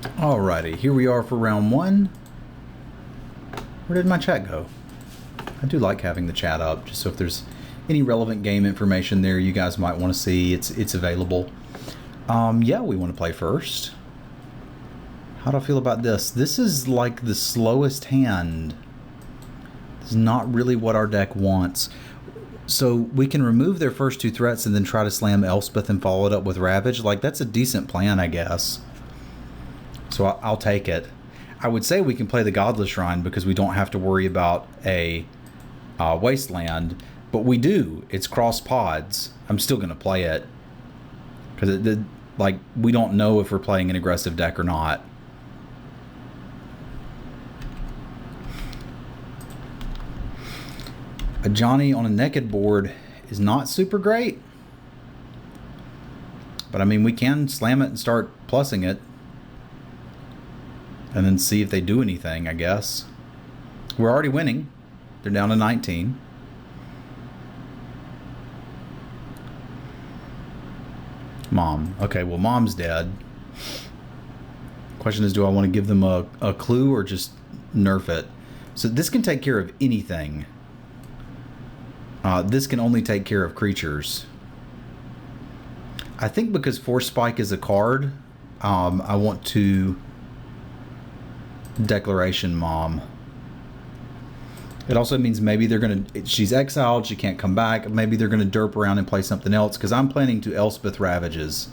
Alrighty, here we are for round one. Where did my chat go? I do like having the chat up, just so if there's any relevant game information there you guys might want to see, it's available. Yeah, we want to play first. How do I feel about this? This is like the slowest hand. It's not really what our deck wants. So we can remove their first two threats and then try to slam Elspeth and follow it up with Ravage. Like, that's a decent plan, I guess. So I'll take it. I would say we can play the Godless Shrine because we don't have to worry about a Wasteland, but we do. It's cross pods. I'm still going to play it because like, we don't know if we're playing an aggressive deck or not. A Johnny on a naked board is not super great, but I mean, we can slam it and start plussing it and then see if they do anything, I guess. We're already winning. They're down to 19. Mom. Okay, well, Mom's dead. Question is, do I want to give them a clue or just nerf it? So this can take care of anything. This can only take care of creatures. I think because Force Spike is a card, I want to Declaration Mom. It also means maybe they're going to... She's exiled, she can't come back. Maybe they're going to derp around and play something else, because I'm planning to Elspeth Ravages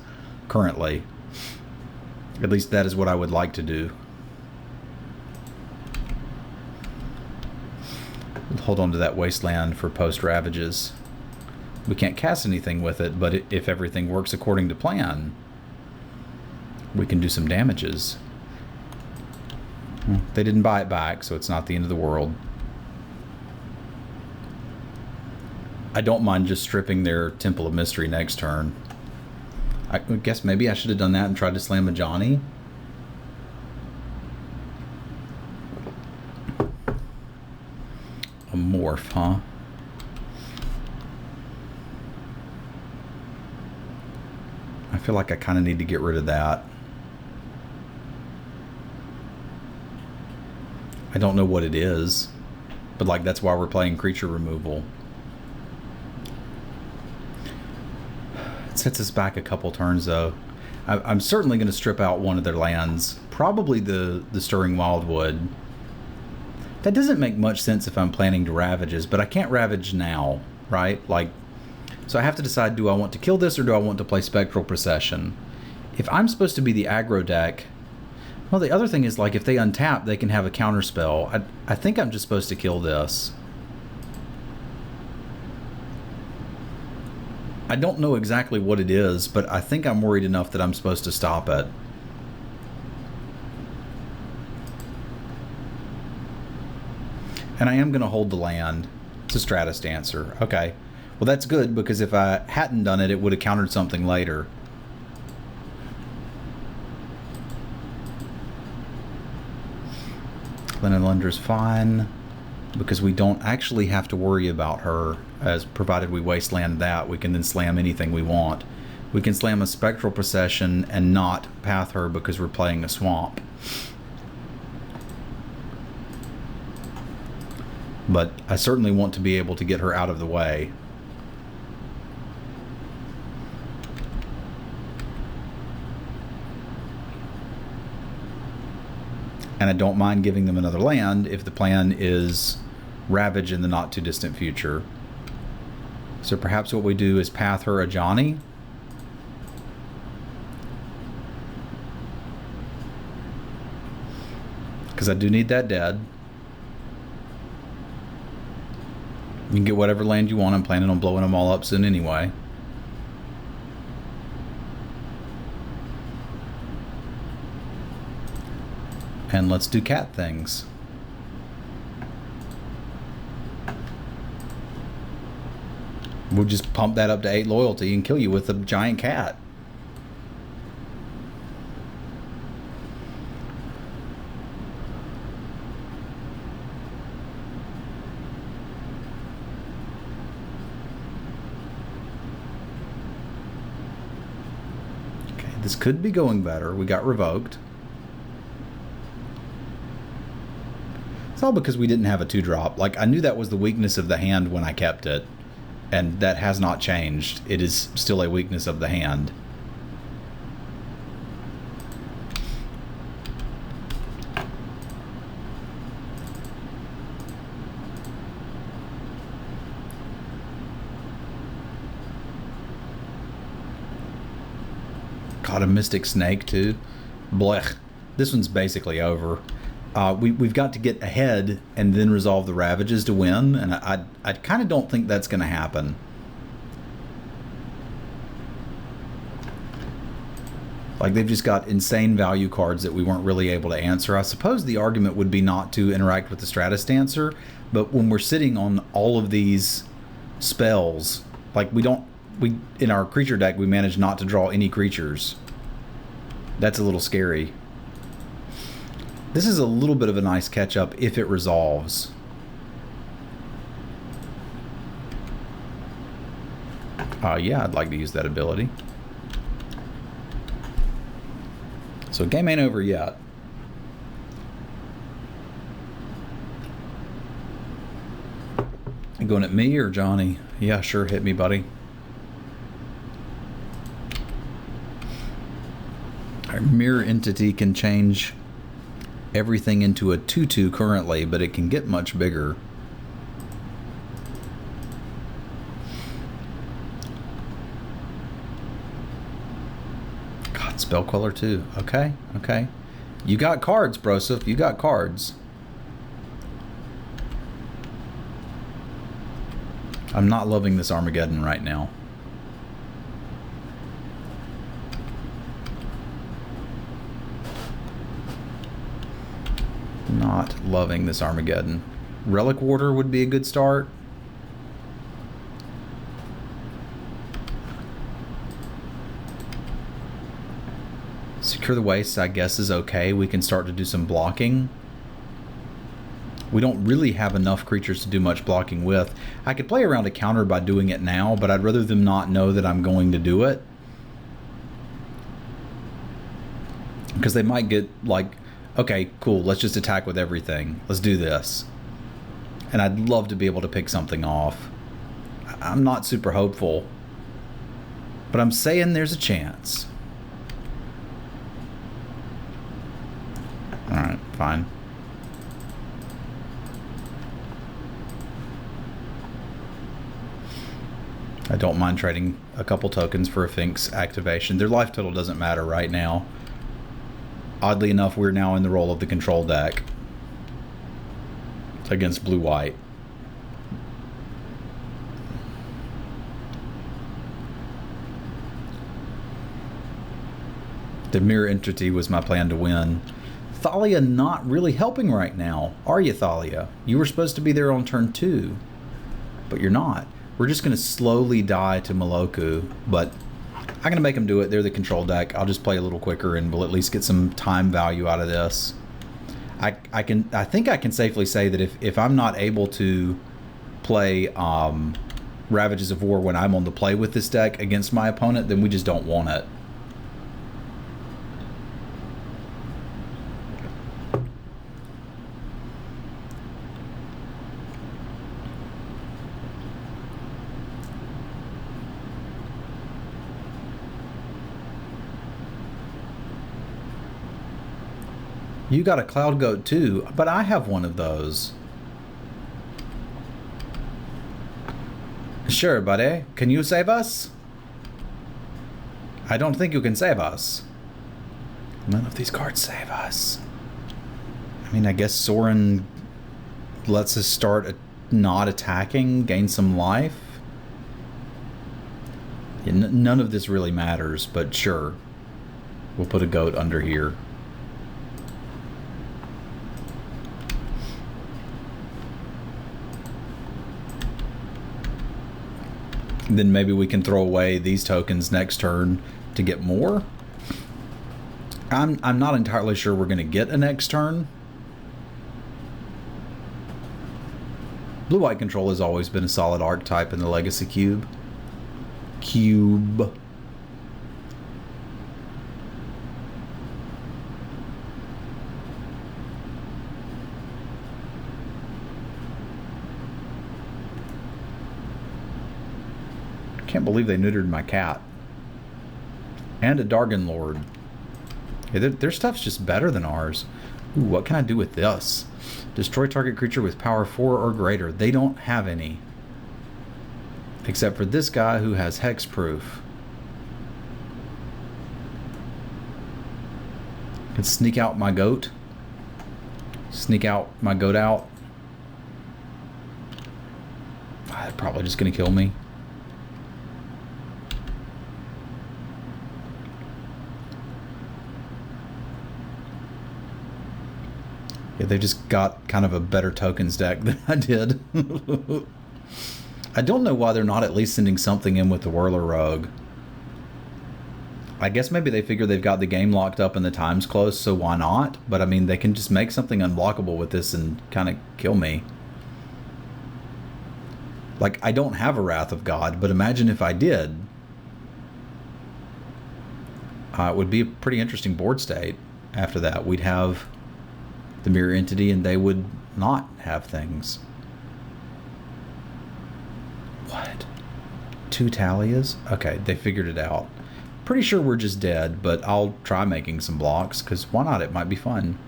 currently. At least that is what I would like to do. Hold on to that Wasteland for post Ravages. We can't cast anything with it, but if everything works according to plan, we can do some damages. They didn't buy it back, so it's not the end of the world. I don't mind just stripping their Temple of Mystery next turn. I guess maybe I should have done that and tried to slam a Johnny. A Morph, huh? I feel like I kind of need to get rid of that. I don't know what it is, but like, that's why we're playing creature removal. It sets us back a couple turns though. I'm certainly going to strip out one of their lands, probably the Stirring Wildwood. That doesn't make much sense if I'm planning to Ravages, but I can't Ravage now, right? Like, so I have to decide, do I want to kill this or do I want to play Spectral Procession? If I'm supposed to be the aggro deck, well, the other thing is, like, if they untap, they can have a counter spell. I think I'm just supposed to kill this. I don't know exactly what it is, but I think I'm worried enough that I'm supposed to stop it. And I am going to hold the land. It's a Stratus Dancer. Okay. Well, that's good, because if I hadn't done it, it would have countered something later. Linen Lunder's fine, because we don't actually have to worry about her, as provided we wasteland that, we can then slam anything we want. We can slam a Spectral Procession and not path her because we're playing a swamp. But I certainly want to be able to get her out of the way. And I don't mind giving them another land if the plan is Ravage in the not too distant future. So perhaps what we do is path her a Johnny. Because I do need that dead. You can get whatever land you want. I'm planning on blowing them all up soon anyway. And let's do cat things. We'll just pump that up to 8 loyalty and kill you with a giant cat. Okay, this could be going better. We got revoked. It's all because we didn't have a 2-drop. Like, I knew that was the weakness of the hand when I kept it, and that has not changed. It is still a weakness of the hand. Caught a Mystic Snake too. Blech. This one's basically over. We've got to get ahead and then resolve the Ravages to win, and I kind of don't think that's going to happen. Like, they've just got insane value cards that we weren't really able to answer. I suppose the argument would be not to interact with the Stratus Dancer, but when we're sitting on all of these spells, like, in our creature deck, we managed not to draw any creatures. That's a little scary. This is a little bit of a nice catch-up if it resolves. Yeah, I'd like to use that ability. So game ain't over yet. You going at me or Johnny? Yeah, sure, hit me, buddy. Our mirror entity can change everything into a 2/2 currently, but it can get much bigger. God, Spell Queller too. Okay, okay. You got cards, Broseph. You got cards. I'm not loving this Armageddon right now. Not loving this Armageddon. Relic Warder would be a good start. Secure the Wastes, I guess, is okay. We can start to do some blocking. We don't really have enough creatures to do much blocking with. I could play around a counter by doing it now, but I'd rather them not know that I'm going to do it. Because they might get like, okay, cool, let's just attack with everything. Let's do this. And I'd love to be able to pick something off. I'm not super hopeful, but I'm saying there's a chance. Alright, fine. I don't mind trading a couple tokens for a Finks activation. Their life total doesn't matter right now. Oddly enough, we're now in the role of the control deck against blue-white. The mirror entity was my plan to win. Thalia not really helping right now, are you, Thalia? You were supposed to be there on turn 2, but you're not. We're just going to slowly die to Moloku, but I'm going to make them do it. They're the control deck. I'll just play a little quicker and we'll at least get some time value out of this. I think I can safely say that if I'm not able to play Ravages of War when I'm on the play with this deck against my opponent, then we just don't want it. You got a Cloud Goat too, but I have one of those. Sure, buddy. Can you save us? I don't think you can save us. None of these cards save us. I mean, I guess Sorin lets us start not attacking, gain some life. Yeah, none of this really matters, but sure. We'll put a goat under here. Then maybe we can throw away these tokens next turn to get more. I'm not entirely sure we're going to get a next turn. Blue-white control has always been a solid archetype in the Legacy Cube. Can't believe they neutered my cat. And a Dargon Lord. Yeah, their stuff's just better than ours. Ooh, what can I do with this? Destroy target creature with power 4 or greater. They don't have any. Except for this guy who has hexproof. Can sneak out my goat. Sneak out my goat out. They're probably just going to kill me. Yeah, they just got kind of a better tokens deck than I did. I don't know why they're not at least sending something in with the Whirler Rogue. I guess maybe they figure they've got the game locked up and the time's close, so why not? But I mean, they can just make something unblockable with this and kind of kill me. Like, I don't have a Wrath of God, but imagine if I did. It would be a pretty interesting board state after that. We'd have the Mirror Entity and they would not have things. What? 2 Talias? Okay, they figured it out. Pretty sure we're just dead, but I'll try making some blocks, because why not? It might be fun.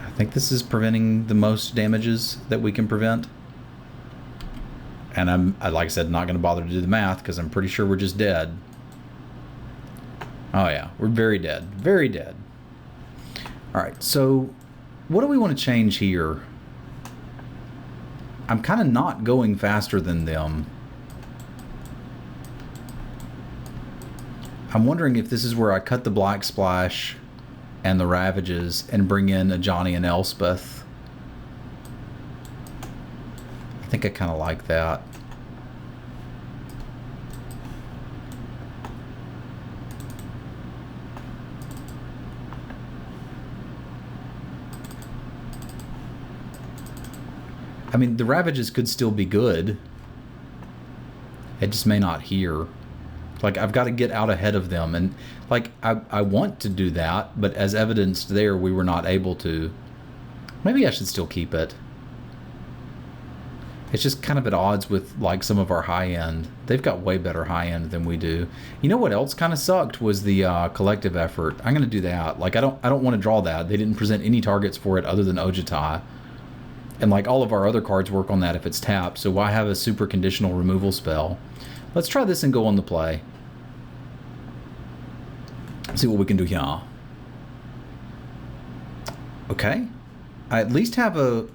I think this is preventing the most damages that we can prevent. And I'm, like I said, not going to bother to do the math, because I'm pretty sure we're just dead. Oh yeah, we're very dead. Very dead. Alright, so what do we want to change here? I'm kind of not going faster than them. I'm wondering if this is where I cut the Black Splash and the Ravages and bring in a Johnny and Elspeth. I think I kind of like that. I mean, the Ravages could still be good. It just may not here. Like, I've got to get out ahead of them. And, like, I want to do that, but as evidenced there, we were not able to. Maybe I should still keep it. It's just kind of at odds with, like, some of our high-end. They've got way better high-end than we do. You know what else kind of sucked was the collective effort. I'm going to do that. Like, I don't want to draw that. They didn't present any targets for it other than Ojutai. And like all of our other cards work on that if it's tapped, so why have a super conditional removal spell? Let's try this and go on the play. See what we can do here. Okay. I at least have a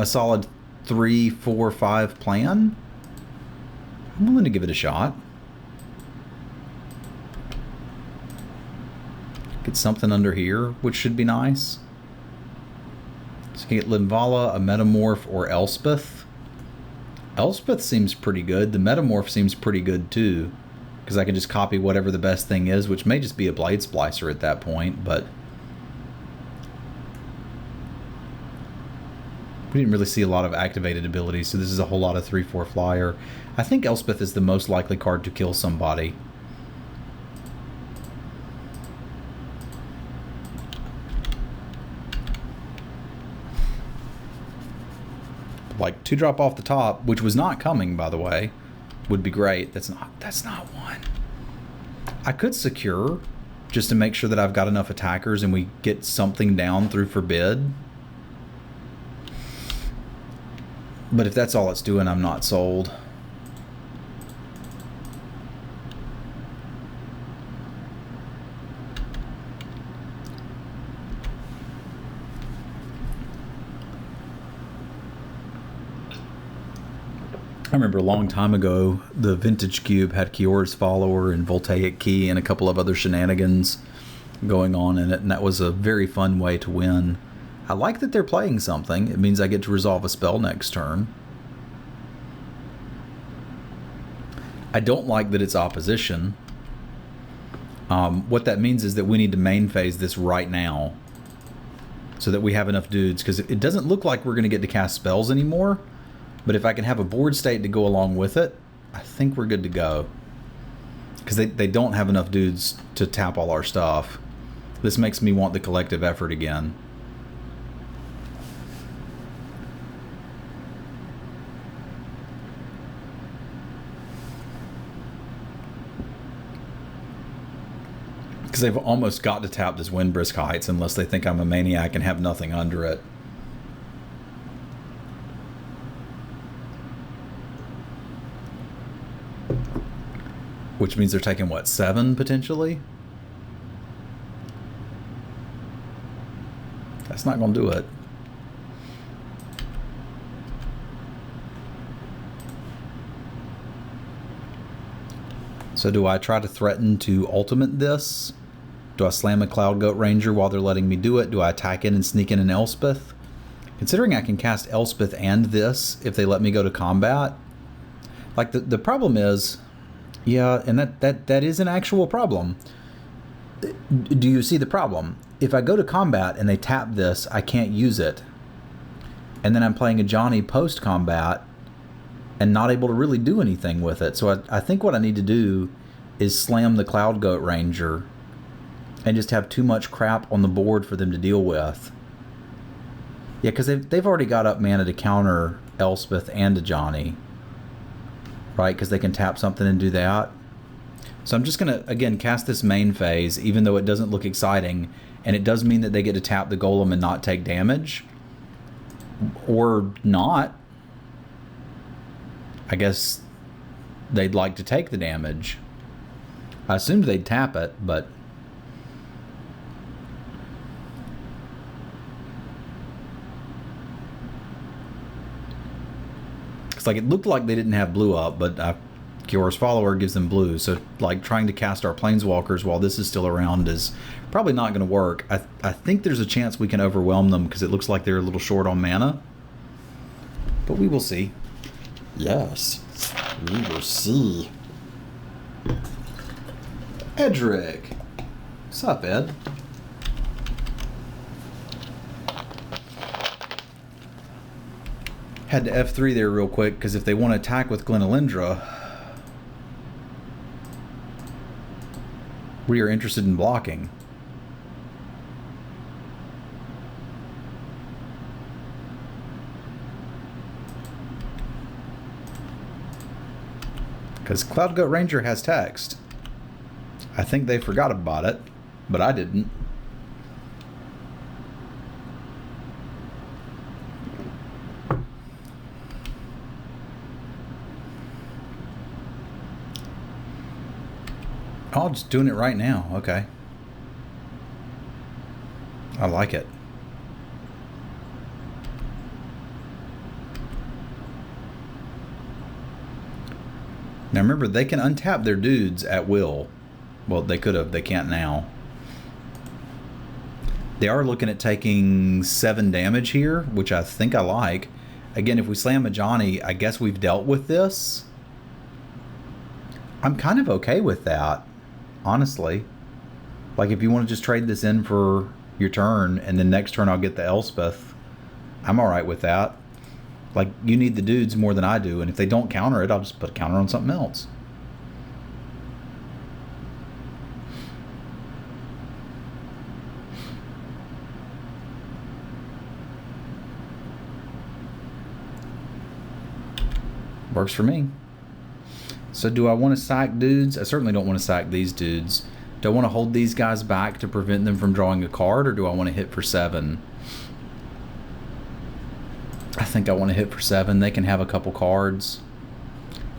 solid 3, 4, 5 plan. I'm willing to give it a shot. Get something under here, which should be nice. So you can get Linvala, a Metamorph, or Elspeth. Elspeth seems pretty good. The Metamorph seems pretty good too, because I can just copy whatever the best thing is, which may just be a Blade Splicer at that point, but we didn't really see a lot of activated abilities, so this is a whole lot of 3/4 flyer. I think Elspeth is the most likely card to kill somebody. Like 2-drop off the top, which was not coming, by the way, would be great. That's not one. I could secure just to make sure that I've got enough attackers and we get something down through Forbid. But if that's all it's doing, I'm not sold. I remember a long time ago, the Vintage Cube had Kiora's Follower and Voltaic Key and a couple of other shenanigans going on in it, and that was a very fun way to win. I like that they're playing something. It means I get to resolve a spell next turn. I don't like that it's opposition. What that means is that we need to main phase this right now so that we have enough dudes, because it doesn't look like we're going to get to cast spells anymore. But if I can have a board state to go along with it, I think we're good to go. Because they don't have enough dudes to tap all our stuff. This makes me want the collective effort again. Because they've almost got to tap this Windbrisk Heights unless they think I'm a maniac and have nothing under it. Which means they're taking, what, 7 potentially? That's not going to do it. So do I try to threaten to ultimate this? Do I slam a Cloud Goat Ranger while they're letting me do it? Do I attack in and sneak in an Elspeth? Considering I can cast Elspeth and this if they let me go to combat. Like the problem is, yeah, and that is an actual problem. Do you see the problem? If I go to combat and they tap this, I can't use it. And then I'm playing a Johnny post-combat and not able to really do anything with it. So I think what I need to do is slam the Cloud Goat Ranger and just have too much crap on the board for them to deal with. Yeah, because they've already got up mana to counter Elspeth and a Johnny. Right, because they can tap something and do that. So I'm just going to, again, cast this main phase, even though it doesn't look exciting. And it does mean that they get to tap the Golem and not take damage. Or not. I guess they'd like to take the damage. I assumed they'd tap it, but... Like it looked like they didn't have blue up, but Kior's follower gives them blue. So like trying to cast our planeswalkers while this is still around is probably not going to work. I think there's a chance we can overwhelm them because it looks like they're a little short on mana. But we will see. Yes, we will see. Edric. What's up, Ed? Had to F3 there real quick because if they want to attack with Glenalindra, we are interested in blocking. Because Cloud Goat Ranger has text. I think they forgot about it, but I didn't. Oh, just doing it right now. Okay. I like it. Now remember, they can untap their dudes at will. Well, they could have. They can't now. They are looking at taking 7 damage here, which I think I like. Again, if we slam a Johnny, I guess we've dealt with this. I'm kind of okay with that. Honestly, like if you want to just trade this in for your turn and then next turn I'll get the Elspeth, I'm all right with that. Like you need the dudes more than I do, and if they don't counter it, I'll just put a counter on something else. Works for me. So do I want to sack dudes? I certainly don't want to sack these dudes. Do I want to hold these guys back to prevent them from drawing a card, or do I want to hit for 7? I think I want to hit for 7. They can have a couple cards.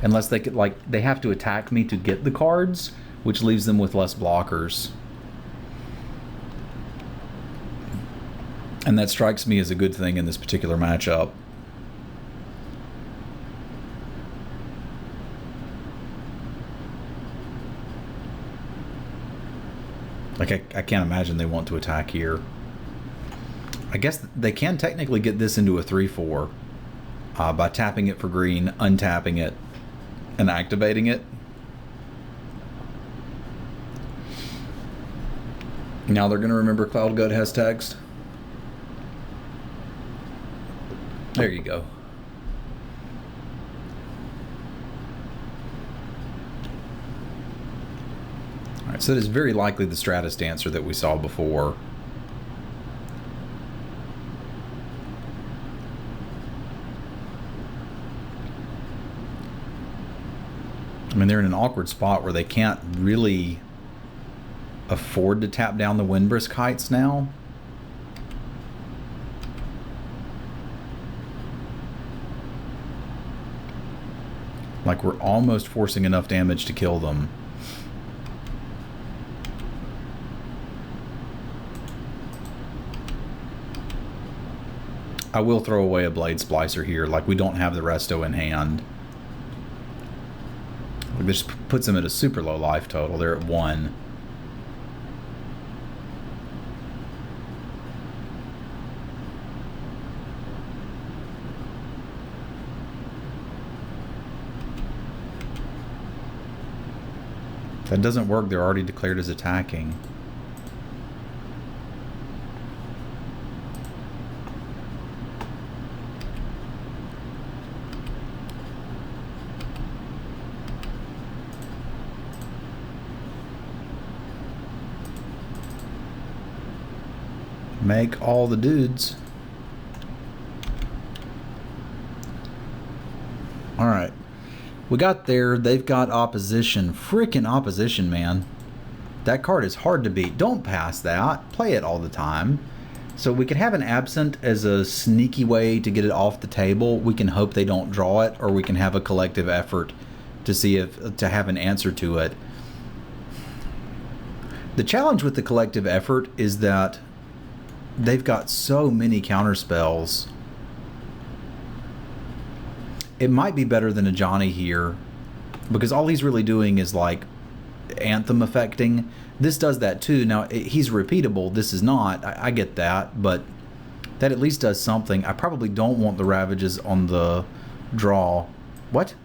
Unless they could, like, they have to attack me to get the cards, which leaves them with less blockers. And that strikes me as a good thing in this particular matchup. Like, I can't imagine they want to attack here. I guess they can technically get this into a 3/4 by tapping it for green, untapping it, and activating it. Now they're going to remember Cloud Goat has text. There you go. Alright, so that is very likely the Stratus Dancer that we saw before. I mean, they're in an awkward spot where they can't really afford to tap down the Windbrisk Heights now. Like, we're almost forcing enough damage to kill them. I will throw away a Blade Splicer here. Like, we don't have the resto in hand. Like, this puts them at a super low life total. They're at 1. If that doesn't work, they're already declared as attacking. Make all the dudes. All right. We got there. They've got opposition. Freaking opposition, man. That card is hard to beat. Don't pass that. Play it all the time. So we could have an absent as a sneaky way to get it off the table. We can hope they don't draw it, or we can have a collective effort to see if to have an answer to it. The challenge with the collective effort is that they've got so many counter spells. It might be better than a Johnny here, because all he's really doing is like anthem affecting. This does that too. Now, he's repeatable. This is not. I get that, but that at least does something. I probably don't want the Ravages on the draw. What?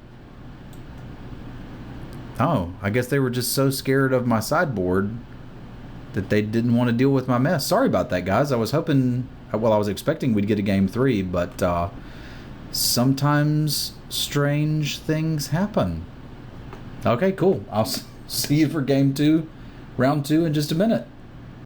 Oh, I guess they were just so scared of my sideboard that they didn't want to deal with my mess. Sorry about that, guys. I was hoping, well, I was expecting we'd get a game 3, but sometimes strange things happen. Okay, cool. I'll see you for game 2, round 2 in just a minute.